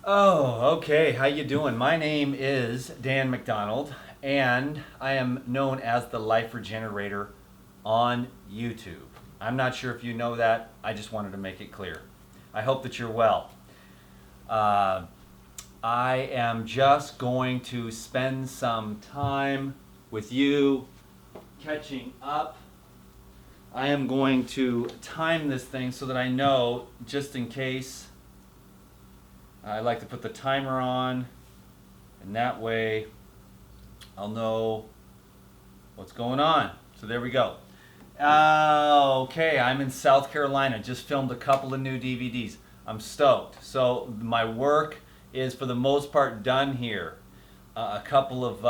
Oh, okay. How you doing? My name is Dan McDonald, and I am known as the Life Regenerator on YouTube. I'm not sure if you know that. I just wanted to make it clear. I hope that you're well. Uh, I am just going to spend some time with you catching up. I am going to time this thing so that I know, just in case. I like to put the timer on, and that way I'll know what's going on. So there we go. Okay, I'm in South Carolina. Just filmed a couple of new DVDs. I'm stoked. So my work is for the most part done here. A couple of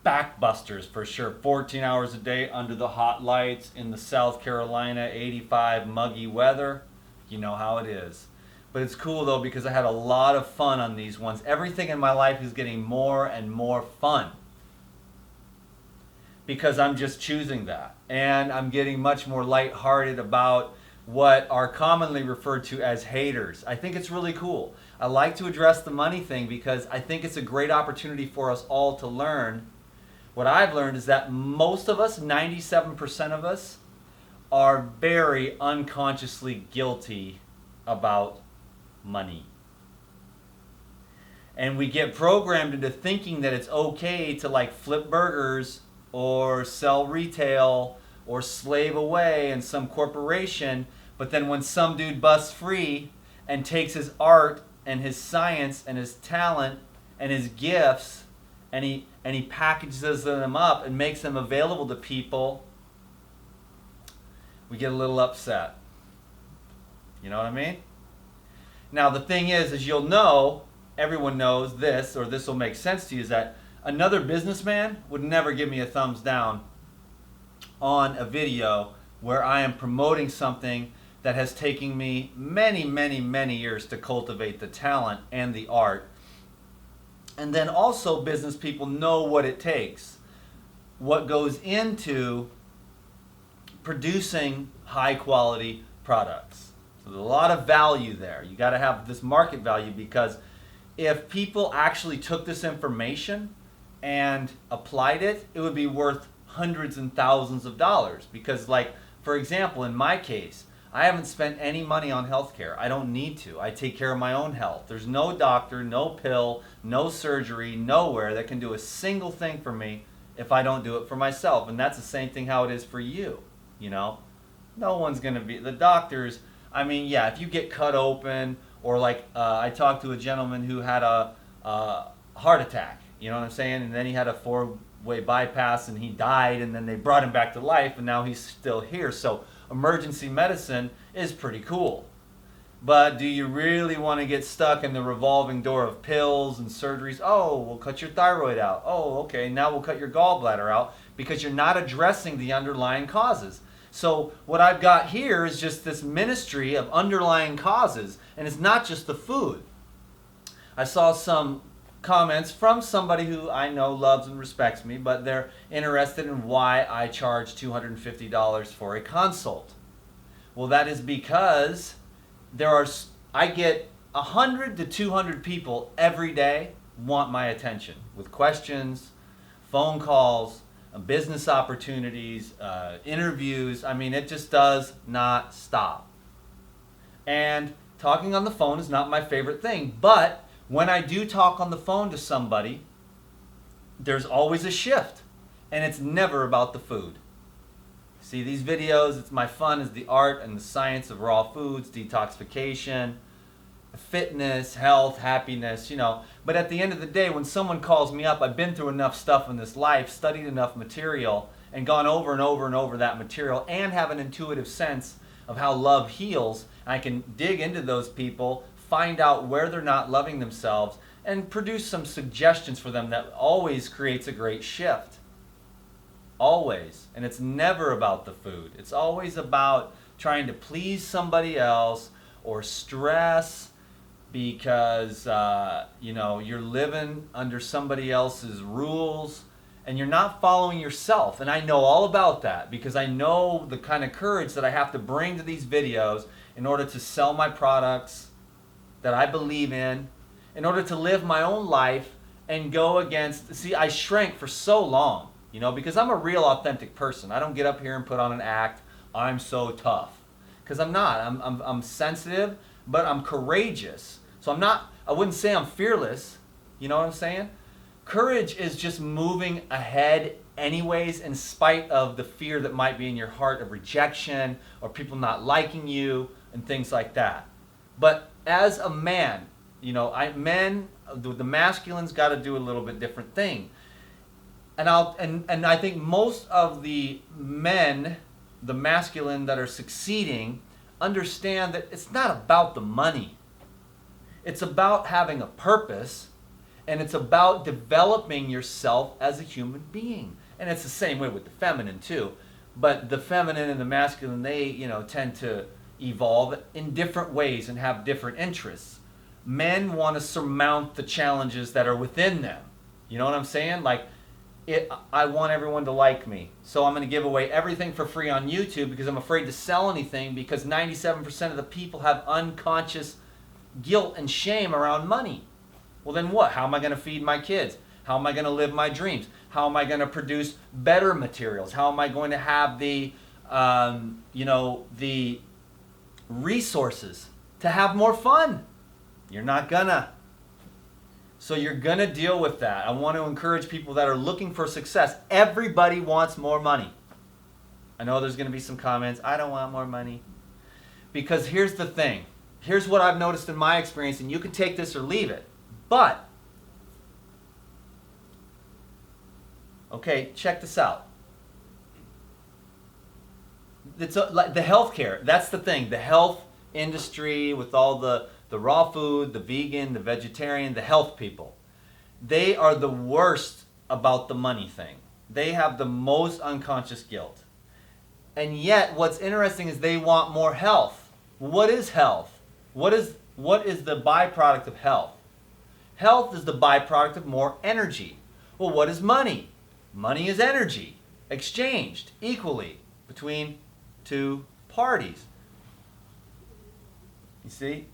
backbusters for sure. 14 hours a day under the hot lights in the South Carolina 85 muggy weather. You know how it is. But it's cool though because I had a lot of fun on these ones. Everything in my life is getting more and more fun because I'm just choosing that. And I'm getting much more lighthearted about what are commonly referred to as haters. I think it's really cool. I like to address the money thing because I think it's a great opportunity for us all to learn. What I've learned is that most of us, 97% of us, are very unconsciously guilty about money. And we get programmed into thinking that it's okay to like flip burgers or sell retail or slave away in some corporation, but then when some dude busts free and takes his art and his science and his talent and his gifts and he packages them up and makes them available to people, we get a little upset. You know what I mean? Now the thing is you'll know, everyone knows this, or this will make sense to you, is that another businessman would never give me a thumbs down on a video where I am promoting something that has taken me many, many, many years to cultivate the talent and the art. And then also business people know what it takes, what goes into producing high quality products. So there's a lot of value there. You got to have this market value because if people actually took this information and applied it, it would be worth hundreds and thousands of dollars. Because, like, for example, in my case, I haven't spent any money on healthcare. I don't need to. I take care of my own health. There's no doctor, no pill, no surgery, nowhere that can do a single thing for me if I don't do it for myself. And that's the same thing how it is for you, you know? No one's going to be, the doctors, I mean, yeah, if you get cut open, or like I talked to a gentleman who had a heart attack, you know what I'm saying? And then he had a four-way bypass and he died, and then they brought him back to life, and now he's still here. So emergency medicine is pretty cool. But do you really want to get stuck in the revolving door of pills and surgeries? Oh, we'll cut your thyroid out. Oh, okay, now we'll cut your gallbladder out, because you're not addressing the underlying causes. So what I've got here is just this ministry of underlying causes, and it's not just the food. I saw some comments from somebody who I know loves and respects me, but they're interested in why I charge $250 for a consult. Well, that is because I get 100 to 200 people every day want my attention with questions, phone calls, business opportunities, interviews. I mean, it just does not stop. And talking on the phone is not my favorite thing, but when I do talk on the phone to somebody, there's always a shift, and it's never about the food. See, these videos, it's my fun is the art and the science of raw foods, detoxification, fitness, health, happiness, you know. But at the end of the day, when someone calls me up, I've been through enough stuff in this life, studied enough material, and gone over and over and over that material, and have an intuitive sense of how love heals. I can dig into those people, find out where they're not loving themselves, and produce some suggestions for them that always creates a great shift. Always. And it's never about the food. It's always about trying to please somebody else, or stress because you're living under somebody else's rules and you're not following yourself. And I know all about that because I know the kind of courage that I have to bring to these videos in order to sell my products that I believe in order to live my own life and go against. See, I shrank for so long, because I'm a real authentic person. I don't get up here and put on an act. I'm so tough, because I'm not. I'm sensitive, but I'm courageous. So I wouldn't say I'm fearless. You know what I'm saying? Courage is just moving ahead anyways, in spite of the fear that might be in your heart of rejection or people not liking you and things like that. But as a man, the masculine's got to do a little bit different thing. And I think most of the men, the masculine that are succeeding, understand that it's not about the money. It's about having a purpose, and it's about developing yourself as a human being. And it's the same way with the feminine too. But the feminine and the masculine, they, tend to evolve in different ways and have different interests. Men want to surmount the challenges that are within them. You know what I'm saying? Like, I want everyone to like me. So I'm going to give away everything for free on YouTube because I'm afraid to sell anything, because 97% of the people have unconscious guilt and shame around money. Well, then what? How am I going to feed my kids? How am I going to live my dreams? How am I going to produce better materials? How am I going to have the resources to have more fun? You're not gonna. So you're gonna deal with that. I want to encourage people that are looking for success. Everybody wants more money. I know there's going to be some comments. I don't want more money. Because here's the thing. Here's what I've noticed in my experience, and you can take this or leave it. But, okay, check this out. It's like the healthcare. That's the thing. The health industry with all the raw food, the vegan, the vegetarian, the health people. They are the worst about the money thing. They have the most unconscious guilt. And yet, what's interesting is they want more health. What is health? What is the byproduct of health? Health is the byproduct of more energy. Well, what is money? Money is energy, exchanged equally between two parties. You see?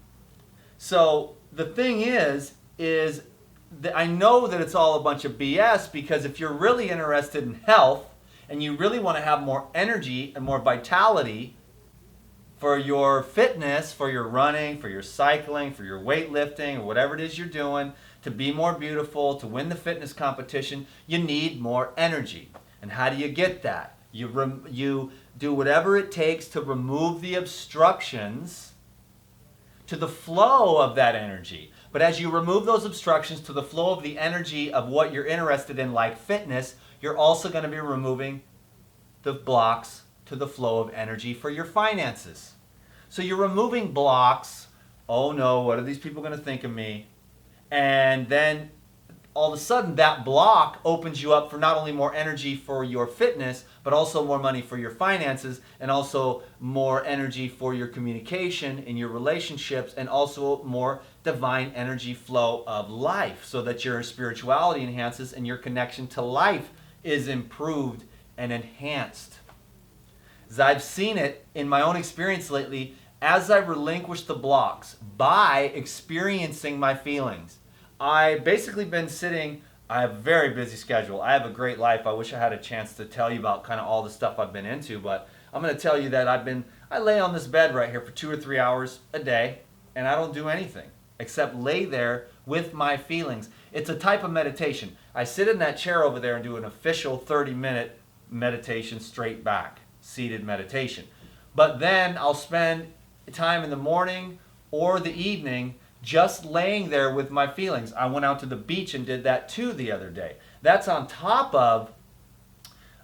So the thing is that I know that it's all a bunch of BS, because if you're really interested in health and you really want to have more energy and more vitality for your fitness, for your running, for your cycling, for your weightlifting, or whatever it is you're doing, to be more beautiful, to win the fitness competition, you need more energy. And how do you get that? You do whatever it takes to remove the obstructions to the flow of that energy. But as you remove those obstructions to the flow of the energy of what you're interested in, like fitness, you're also going to be removing the blocks to the flow of energy for your finances. So you're removing blocks. Oh no, what are these people going to think of me? And then all of a sudden that block opens you up for not only more energy for your fitness, but also more money for your finances, and also more energy for your communication in your relationships, and also more divine energy flow of life, so that your spirituality enhances and your connection to life is improved and enhanced. As I've seen it in my own experience lately, as I relinquish the blocks by experiencing my feelings, I've basically been sitting. I have a very busy schedule. I have a great life. I wish I had a chance to tell you about kind of all the stuff I've been into, but I'm going to tell you that I lay on this bed right here for 2 or 3 hours a day, and I don't do anything except lay there with my feelings. It's a type of meditation. I sit in that chair over there and do an official 30-minute meditation straight back, seated meditation. But then I'll spend time in the morning or the evening just laying there with my feelings. I went out to the beach and did that too the other day. That's on top of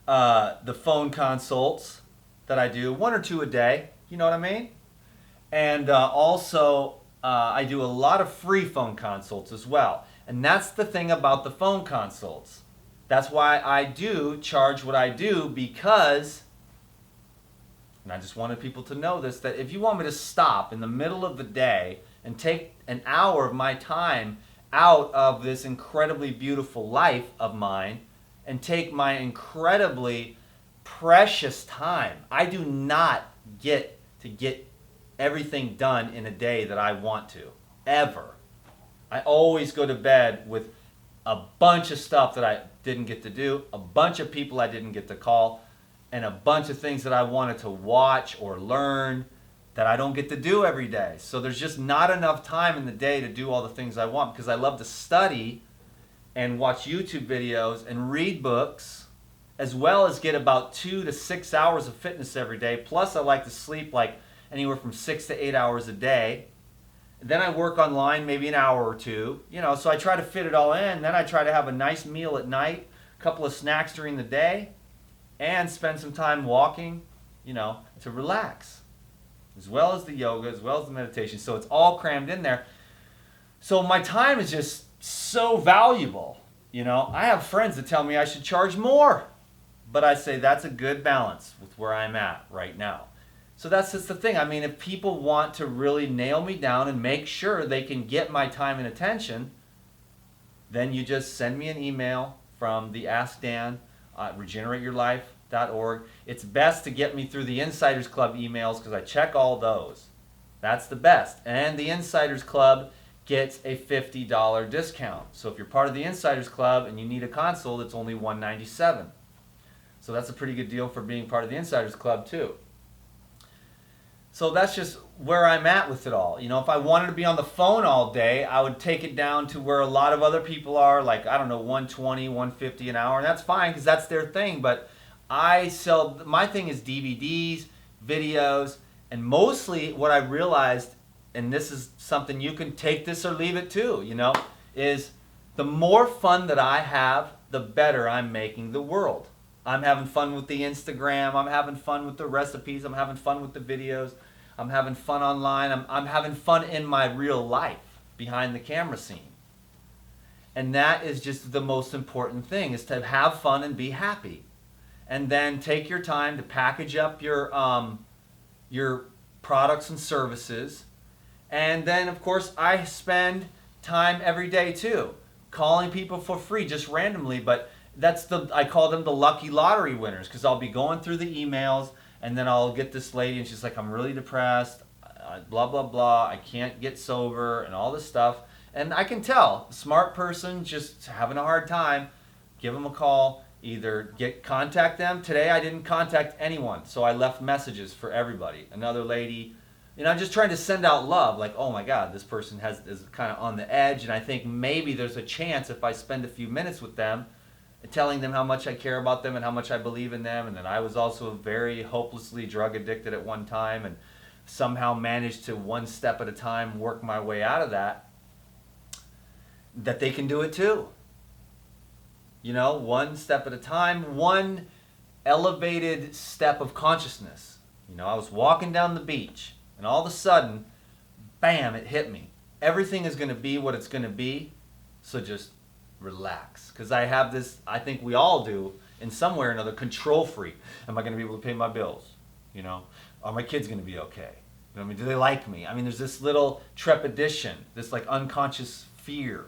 the phone consults that I do, 1 or 2 a day, you know what I mean? And also I do a lot of free phone consults as well. And that's the thing about the phone consults. That's why I do charge what I do, because, and I just wanted people to know this, that if you want me to stop in the middle of the day and take an hour of my time out of this incredibly beautiful life of mine and take my incredibly precious time. I do not get to get everything done in a day that I want to. ever. I always go to bed with a bunch of stuff that I didn't get to do, a bunch of people I didn't get to call, and a bunch of things that I wanted to watch or learn that I don't get to do every day. So there's just not enough time in the day to do all the things I want, because I love to study and watch YouTube videos and read books, as well as get about 2 to 6 hours of fitness every day. Plus I like to sleep like anywhere from 6 to 8 hours a day. Then I work online maybe an hour or two, so I try to fit it all in. Then I try to have a nice meal at night, a couple of snacks during the day, and spend some time walking, to relax, as well as the yoga, as well as the meditation. So it's all crammed in there. So my time is just so valuable. I have friends that tell me I should charge more, but I say that's a good balance with where I'm at right now. So that's just the thing. I mean, if people want to really nail me down and make sure they can get my time and attention, then you just send me an email from the Ask Dan at regenerateyourlife.org. It's best to get me through the Insiders Club emails, because I check all those. That's the best. And the Insiders Club gets a $50 discount. So if you're part of the Insiders Club and you need a console, it's only $197. So that's a pretty good deal for being part of the Insiders Club too. So that's just where I'm at with it all. If I wanted to be on the phone all day, I would take it down to where a lot of other people are, like, I don't know, 120, 150 an hour. And that's fine, because that's their thing. But my thing is DVDs, videos, and mostly what I realized, and this is something you can take this or leave it too, is the more fun that I have, the better I'm making the world. I'm having fun with the Instagram. I'm having fun with the recipes. I'm having fun with the videos. I'm having fun online. I'm having fun in my real life behind the camera scene. And that is just the most important thing, is to have fun and be happy. And then take your time to package up your products and services. And then, of course, I spend time every day too, calling people for free, just randomly, but I call them the lucky lottery winners, because I'll be going through the emails, and then I'll get this lady, and she's like, I'm really depressed, blah, blah, blah, I can't get sober, and all this stuff. And I can tell, smart person just having a hard time, give them a call, either contact them. Today I didn't contact anyone, so I left messages for everybody. Another lady, I'm just trying to send out love, like, oh my God, this person is kind of on the edge, and I think maybe there's a chance if I spend a few minutes with them, telling them how much I care about them and how much I believe in them, and that I was also very hopelessly drug addicted at one time, and somehow managed to, one step at a time, work my way out of that they can do it too. One step at a time, one elevated step of consciousness. I was walking down the beach, and all of a sudden, bam, it hit me. Everything is going to be what it's going to be, so just relax. Because I have this, I think we all do, in some way or another, control freak. Am I going to be able to pay my bills? Are my kids going to be okay? Do they like me? There's this little trepidation, this like unconscious fear.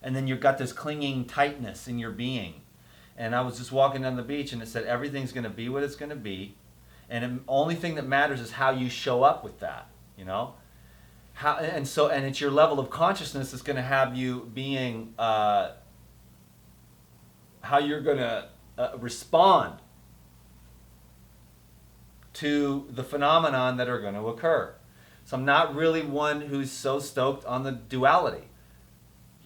And then you've got this clinging tightness in your being. And I was just walking down the beach, and it said everything's going to be what it's going to be. And the only thing that matters is how you show up with that, and it's your level of consciousness that's going to have you being, how you're going to respond to the phenomenon that are going to occur. So I'm not really one who's so stoked on the duality.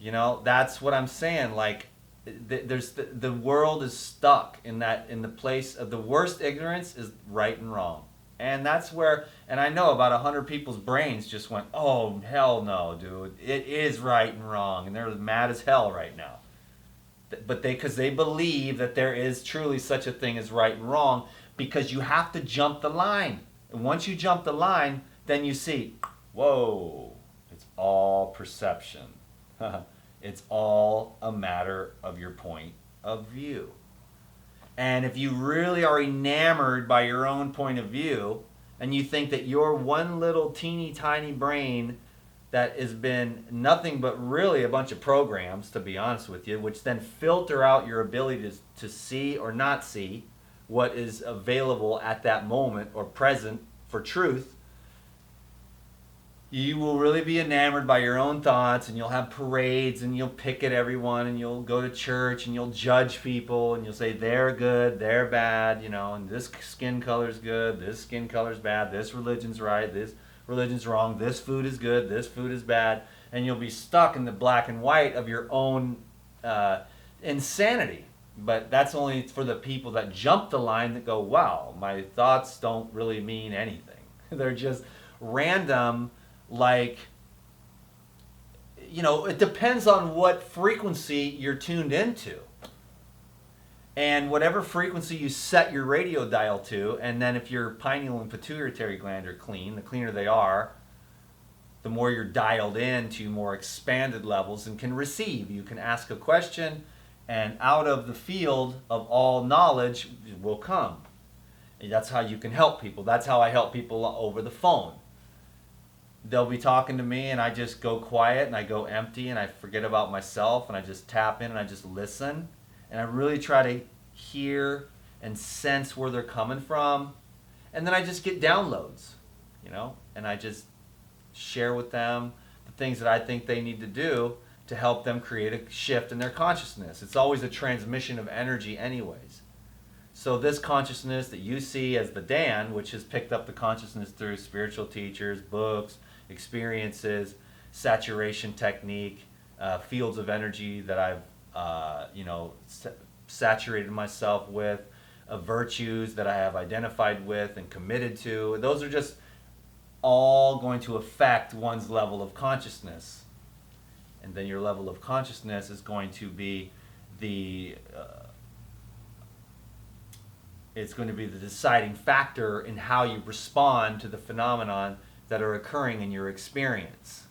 That's what I'm saying. Like, the world is stuck in the place of the worst ignorance is right and wrong. And that's where, and I know about 100 people's brains just went, oh, hell no, dude. It is right and wrong. And they're mad as hell right now. But because they believe that there is truly such a thing as right and wrong, because you have to jump the line. And once you jump the line, then you see, whoa, it's all perception. It's all a matter of your point of view. And if you really are enamored by your own point of view, and you think that your one little teeny tiny brain that has been nothing but really a bunch of programs, to be honest with you, which then filter out your ability to see or not see what is available at that moment or present for truth, You will really be enamored by your own thoughts, and you'll have parades, and you'll pick at everyone, and you'll go to church, and you'll judge people, and you'll say they're good, they're bad, and this skin color's good, this skin color's bad, this religion's right, this religion's wrong, this food is good, this food is bad, and you'll be stuck in the black and white of your own insanity. But that's only for the people that jump the line that go, wow, my thoughts don't really mean anything. They're just random, like, it depends on what frequency you're tuned into. And whatever frequency you set your radio dial to, and then if your pineal and pituitary gland are clean, the cleaner they are, the more you're dialed in to more expanded levels and can receive. You can ask a question, and out of the field of all knowledge will come. And that's how you can help people. That's how I help people over the phone. They'll be talking to me, and I just go quiet, and I go empty, and I forget about myself, and I just tap in, and I just listen. And I really try to hear and sense where they're coming from. And then I just get downloads, and I just share with them the things that I think they need to do to help them create a shift in their consciousness. It's always a transmission of energy anyways. So this consciousness that you see as the Dan, which has picked up the consciousness through spiritual teachers, books, experiences, saturation technique, fields of energy that I've saturated myself with, virtues that I have identified with and committed to. Those are just all going to affect one's level of consciousness. And then your level of consciousness is going to be it's going to be the deciding factor in how you respond to the phenomenon that are occurring in your experience.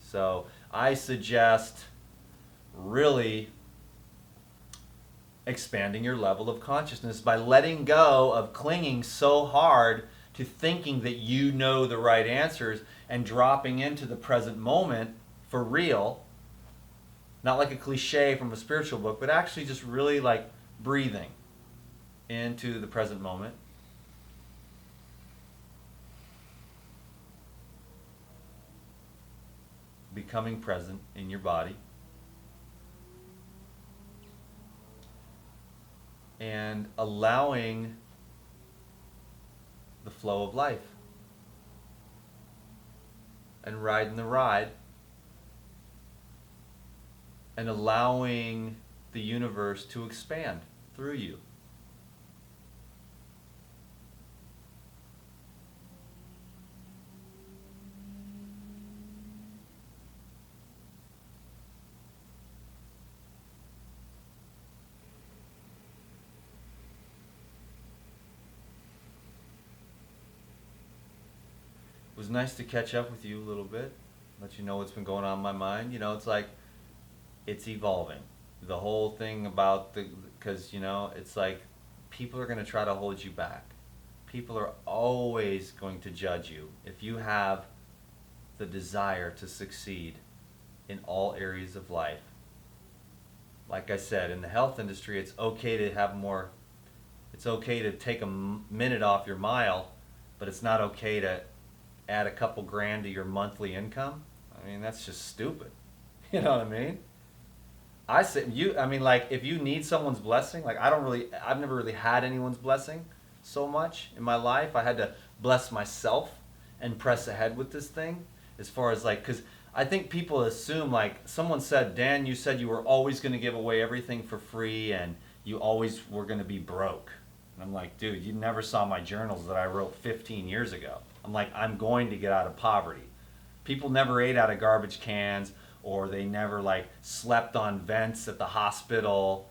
So I suggest really expanding your level of consciousness by letting go of clinging so hard to thinking that you know the right answers and dropping into the present moment for real. Not like a cliche from a spiritual book, but actually just really like breathing into the present moment. Becoming present in your body. And allowing the flow of life. And riding the ride. And allowing the universe to expand through you. It was nice to catch up with you a little bit, let you know what's been going on in my mind. It's like, it's evolving. The whole thing about because, it's like people are going to try to hold you back. People are always going to judge you if you have the desire to succeed in all areas of life. Like I said, in the health industry, it's okay to take a minute off your mile, but it's not okay to add a couple grand to your monthly income. I mean, that's just stupid. You know what I mean? If you need someone's blessing, I've never really had anyone's blessing so much in my life. I had to bless myself and press ahead with this thing, as far as because I think people assume, someone said, Dan, you said you were always going to give away everything for free and you always were going to be broke. And I'm like, dude, you never saw my journals that I wrote 15 years ago. I'm like, I'm going to get out of poverty. People never ate out of garbage cans, or they never slept on vents at the hospital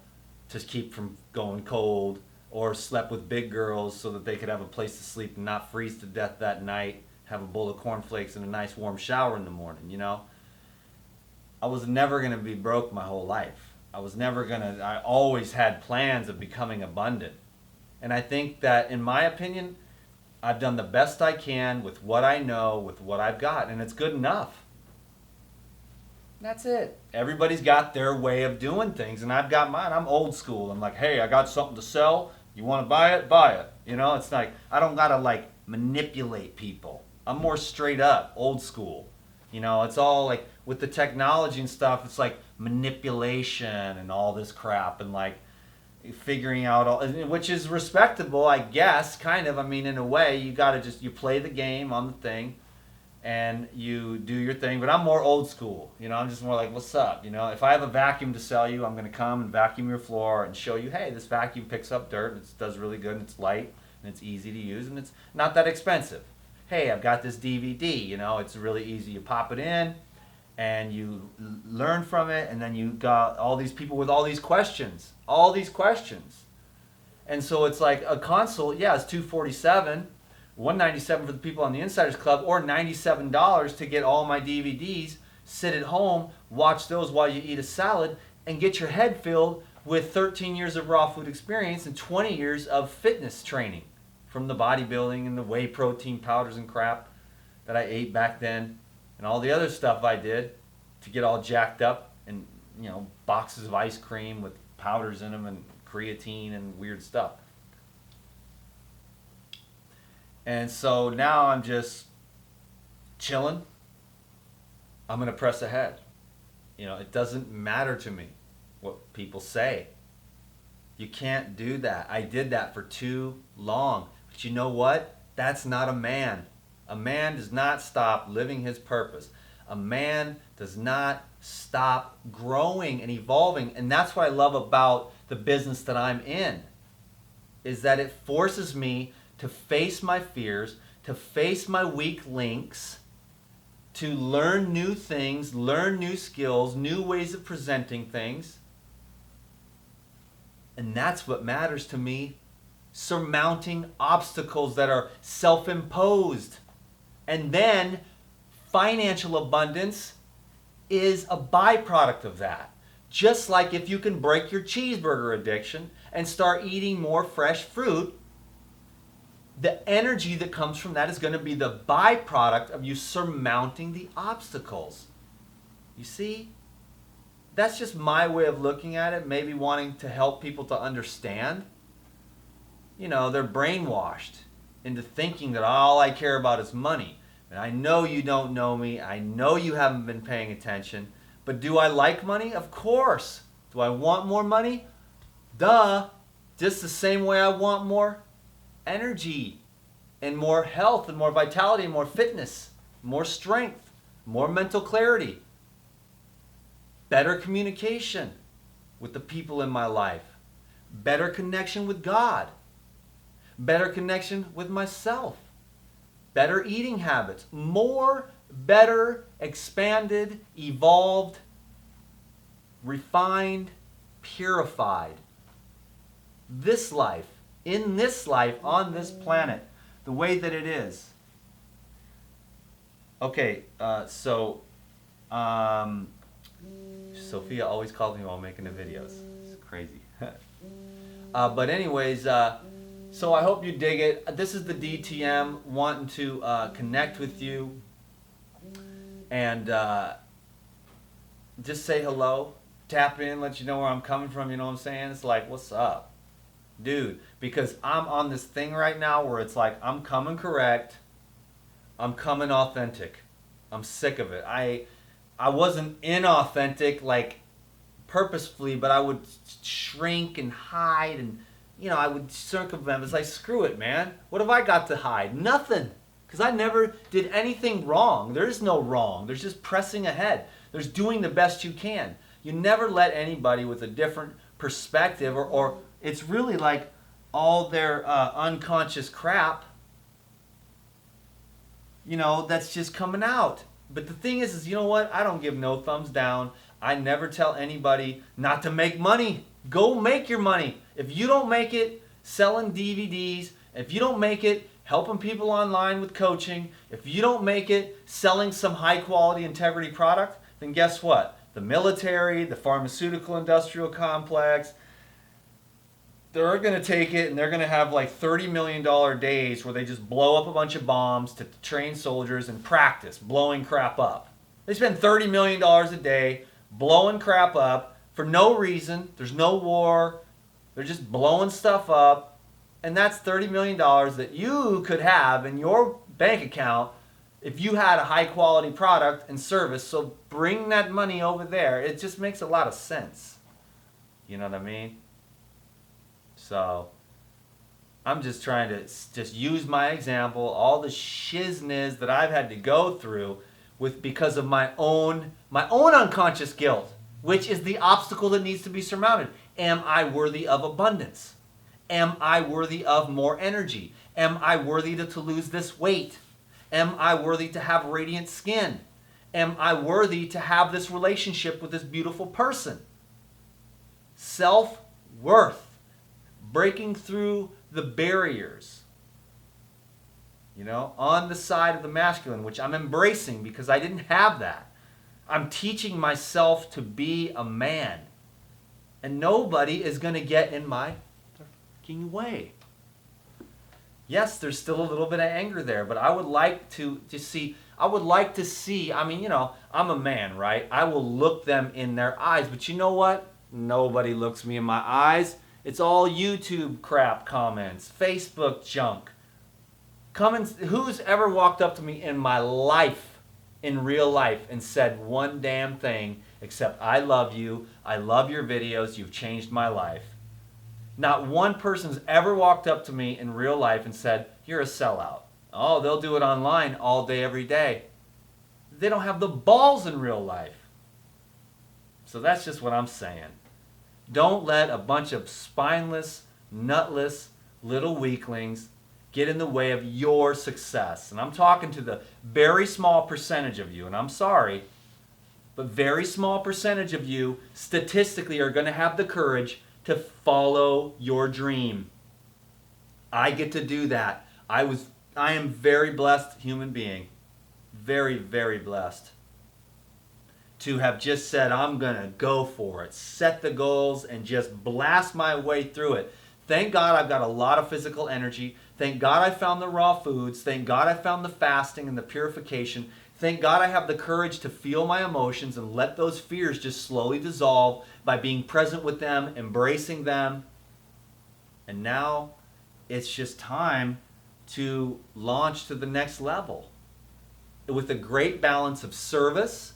to keep from going cold, or slept with big girls so that they could have a place to sleep and not freeze to death that night, have a bowl of cornflakes and a nice warm shower in the morning, I was never going to be broke my whole life. I always had plans of becoming abundant. And I think that, in my opinion, I've done the best I can with what I know, with what I've got, and it's good enough. That's it. Everybody's got their way of doing things, and I've got mine. I'm old school. I'm like, hey, I got something to sell. You want to buy it? Buy it. It's like, I don't got to manipulate people. I'm more straight up, old school. You know, it's all like with the technology and stuff, it's like manipulation and all this crap and like figuring out all, which is respectable, I guess, kind of. I mean, in a way, you got to just, you play the game on the thing and you do your thing. But I'm more old school. You know, I'm just more like, what's up? You know, if I have a vacuum to sell you, I'm going to come and vacuum your floor and show you, hey, this vacuum picks up dirt and it does really good and it's light and it's easy to use and it's not that expensive. Hey, I've got this DVD, you know, it's really easy. You pop it in and you learn from it, and then you got all these people with all these questions. And so it's like a console, yeah, it's $247, $197 for the people on the Insiders Club, or $97 to get all my DVDs, sit at home, watch those while you eat a salad, and get your head filled with 13 years of raw food experience and 20 years of fitness training from the bodybuilding and the whey protein powders and crap that I ate back then, and all the other stuff I did to get all jacked up, and, you know, boxes of ice cream with powders in them and creatine and weird stuff. And so now I'm just chilling. I'm going to press ahead. You know, it doesn't matter to me what people say. You can't do that. I did that for too long. But you know what? That's not a man. A man does not stop living his purpose. A man does not stop growing and evolving. And that's what I love about the business that I'm in, is that it forces me to face my fears, to face my weak links, to learn new things, learn new skills, new ways of presenting things. And that's what matters to me. Surmounting obstacles that are self-imposed. And then financial abundance is a byproduct of that. Just like if you can break your cheeseburger addiction and start eating more fresh fruit, the energy that comes from that is going to be the byproduct of you surmounting the obstacles. You see? That's just my way of looking at it, maybe wanting to help people to understand. You know, they're brainwashed into thinking that all I care about is money. And I know you don't know me. I know you haven't been paying attention. But do I like money? Of course. Do I want more money? Duh. Just the same way I want more energy and more health and more vitality and more fitness, more strength, more mental clarity, better communication with the people in my life, better connection with God, better connection with myself, better eating habits, more, better, expanded, evolved, refined, purified. This life, in this life, on this planet, the way that it is. Okay, Sophia always calls me while making the videos. It's crazy. But anyways, so I hope you dig it. This is the DTM wanting to connect with you and just say hello, tap in, let you know where I'm coming from, you know what I'm saying? It's like, what's up? Dude, because I'm on this thing right now where it's like, I'm coming correct, I'm coming authentic. I'm sick of it. I wasn't inauthentic, like, purposefully, but I would shrink and hide and, you know, I would circumvent. It's like, screw it, man. What have I got to hide? Nothing. Because I never did anything wrong. There's no wrong. There's just pressing ahead. There's doing the best you can. You never let anybody with a different perspective or it's really like all their unconscious crap, you know, that's just coming out. But the thing is, you know what? I don't give no thumbs down. I never tell anybody not to make money. Go make your money. If you don't make it selling DVDs, if you don't make it helping people online with coaching, if you don't make it selling some high quality integrity product, then guess what? The military, the pharmaceutical industrial complex, they're going to take it and they're going to have like $30 million days where they just blow up a bunch of bombs to train soldiers and practice blowing crap up. They spend $30 million a day blowing crap up for no reason. There's no war. They're just blowing stuff up. And that's $30 million that you could have in your bank account if you had a high quality product and service, so bring that money over there. It just makes a lot of sense. You know what I mean? So I'm just trying to just use my example, all the shizness that I've had to go through because of my own unconscious guilt, which is the obstacle that needs to be surmounted. Am I worthy of abundance? Am I worthy of more energy? Am I worthy to lose this weight? Am I worthy to have radiant skin? Am I worthy to have this relationship with this beautiful person? Self-worth. Breaking through the barriers. You know, on the side of the masculine, which I'm embracing because I didn't have that. I'm teaching myself to be a man. And nobody is going to get in my fucking way. Yes, there's still a little bit of anger there, but I would like to see, I mean, you know, I'm a man, right? I will look them in their eyes, but you know what? Nobody looks me in my eyes. It's all YouTube crap comments, Facebook junk. Who's ever walked up to me in my life, in real life, and said one damn thing except I love you, I love your videos, you've changed my life? Not one person's ever walked up to me in real life and said, you're a sellout. Oh, they'll do it online all day, every day. They don't have the balls in real life. So that's just what I'm saying. Don't let a bunch of spineless, nutless, little weaklings get in the way of your success. And I'm talking to the very small percentage of you, and I'm sorry, but very small percentage of you statistically are going to have the courage to follow your dream. I get to do that. I am very blessed human being. Very, very blessed. To have just said, I'm going to go for it. Set the goals and just blast my way through it. Thank God I've got a lot of physical energy. Thank God I found the raw foods. Thank God I found the fasting and the purification. Thank God I have the courage to feel my emotions and let those fears just slowly dissolve by being present with them, embracing them. And now it's just time to launch to the next level with a great balance of service,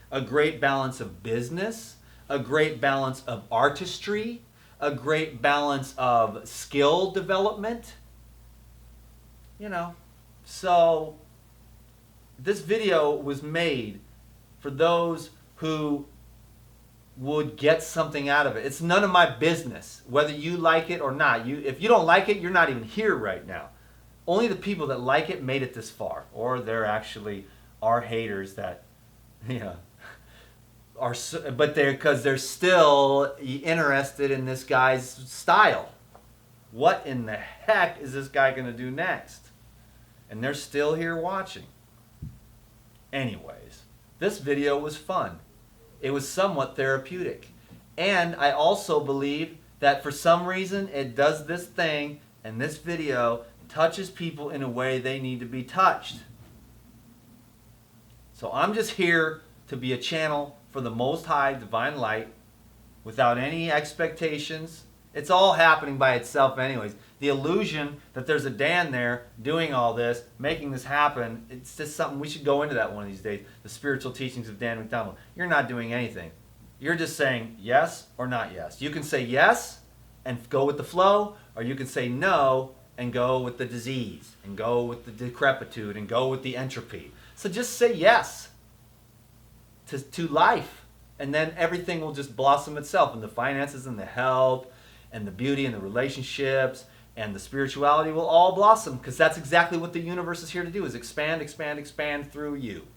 a great balance of business, a great balance of artistry, a great balance of skill development. You know, so this video was made for those who would get something out of it. It's none of my business whether you like it or not. If you don't like it, you're not even here right now. Only the people that like it made it this far, or there actually are haters that, you know, but because they're still interested in this guy's style. What in the heck is this guy going to do next? And they're still here watching. Anyways, this video was fun. It was somewhat therapeutic. And I also believe that for some reason it does this thing, and this video touches people in a way they need to be touched. So I'm just here to be a channel for the Most High Divine Light without any expectations. It's all happening by itself anyways. The illusion that there's a Dan there doing all this, making this happen, it's just something, we should go into that one of these days. The spiritual teachings of Dan McDonald. You're not doing anything. You're just saying yes or not yes. You can say yes and go with the flow, or you can say no and go with the disease, and go with the decrepitude, and go with the entropy. So just say yes to life, and then everything will just blossom itself, and the finances and the health and the beauty and the relationships and the spirituality will all blossom, because that's exactly what the universe is here to do, is expand, expand, expand through you.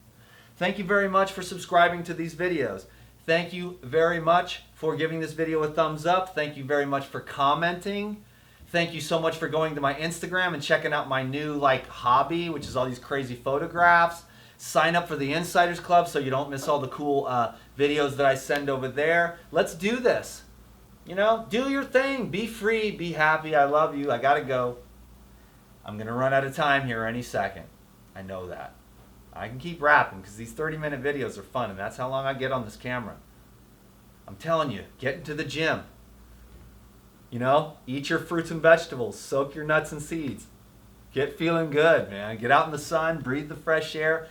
Thank you very much for subscribing to these videos. Thank you very much for giving this video a thumbs up. Thank you very much for commenting. Thank you so much for going to my Instagram and checking out my new hobby, which is all these crazy photographs. Sign up for the Insiders Club so you don't miss all the cool videos that I send over there. Let's do this. You know, do your thing. Be free. Be happy. I love you. I got to go. I'm going to run out of time here any second. I know that. I can keep rapping because these 30-minute videos are fun, and that's how long I get on this camera. I'm telling you, get into the gym. You know, eat your fruits and vegetables. Soak your nuts and seeds. Get feeling good, man. Get out in the sun, breathe the fresh air,